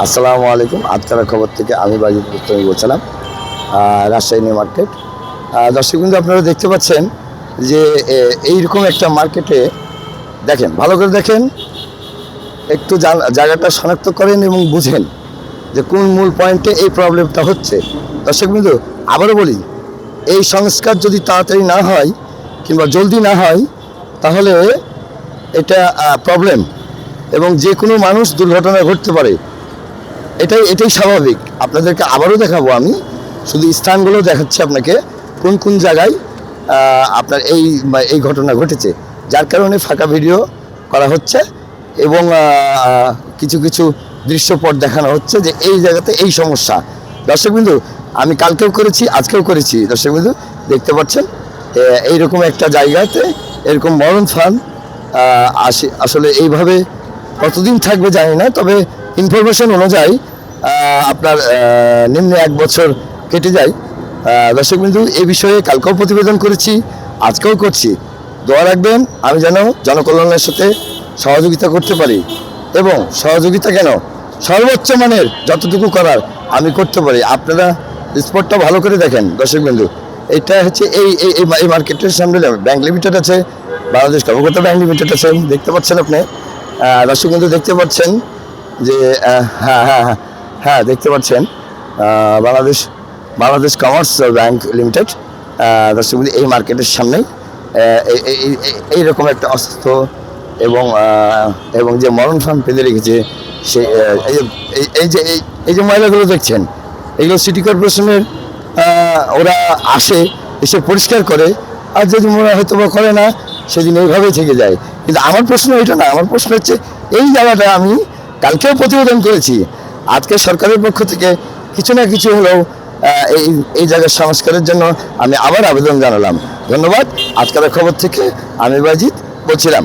আসসালামু আলাইকুম। আজকের খবর থেকে আমি বাজিদ মুস্তফা বলছিলাম, রাজশাহী নিউ মার্কেট। দর্শকবৃন্দ, আপনারা দেখতে পাচ্ছেন যে এইরকম একটা মার্কেটে দেখেন, ভালো করে দেখেন, একটু জায়গাটা শনাক্ত করেন এবং বুঝেন যে কোন মূল পয়েন্টে এই প্রবলেমটা হচ্ছে। দর্শকবৃন্দ, আবারও বলি, এই সংস্কার যদি তাড়াতাড়ি না হয় কিংবা জলদি না হয় তাহলে এটা প্রবলেম এবং যে কোনো মানুষ দুর্ঘটনা ঘটতে পারে। এটাই স্বাভাবিক। আপনাদেরকে আবারও দেখাবো, আমি শুধু স্থানগুলো দেখাচ্ছি আপনাকে কোন কোন জায়গায় আপনার এই ঘটনা ঘটেছে, যার কারণে ফাঁকা ভিডিও করা হচ্ছে এবং কিছু কিছু দৃশ্যপট দেখানো হচ্ছে যে এই জায়গাতে এই সমস্যা। দর্শকবিন্দু, আমি কালকেও করেছি, আজকেও করেছি। দর্শকবিন্দু, দেখতে পাচ্ছেন এইরকম একটা জায়গাতে এরকম মরণ ফান আসলে এইভাবে কতদিন থাকবে জানি না, তবে ইনফরমেশন অনুযায়ী আপনার নিম্নে 1 বছর কেটে যায়। দর্শকবৃন্দু, এই বিষয়ে কালকেও প্রতিবেদন করেছি, আজকেও করছি। দোয়া রাখবেন আমি যেন জনকল্যাণের সাথে সহযোগিতা করতে পারি এবং সহযোগিতা কেন, সর্বোচ্চ মানের যতটুকু করার আমি করতে পারি। আপনারা স্পটটা ভালো করে দেখেন। দর্শকবৃন্দু, এটা হচ্ছে এই মার্কেটের সামনে ব্যাংক লিমিটেড আছে, বাংলাদেশ কর্মকর্তা ব্যাংক লিমিটেড আছে, দেখতে পাচ্ছেন আপনি। দর্শকবৃন্দু, দেখতে পাচ্ছেন যে হ্যাঁ দেখতে পাচ্ছেন বাংলাদেশ কমার্স ব্যাংক লিমিটেড। দর্শকবৃন্দু, এই মার্কেটের সামনেই এইরকম একটা অসুস্থ এবং যে মরণ ফার্ম পেতে রেখেছে সে এই যে ময়লাগুলো দেখছেন, এগুলো সিটি কর্পোরেশনের ওরা আসে, এসে পরিষ্কার করে, আর যদি মনে হয়তো বা করে না সেদিন এইভাবেই থেকে যায়। কিন্তু আমার প্রশ্ন এটা না, আমার প্রশ্ন হচ্ছে এই জায়গাটা আমি কালকেও প্রতিবেদন করেছি, আজকে সরকারের পক্ষ থেকে কিছু না কিছু হলেও এই জায়গার সংস্কারের জন্য আমি আবার আবেদন জানালাম। ধন্যবাদ। আজকের খবর থেকে আমি বাজিদ বলছিলাম।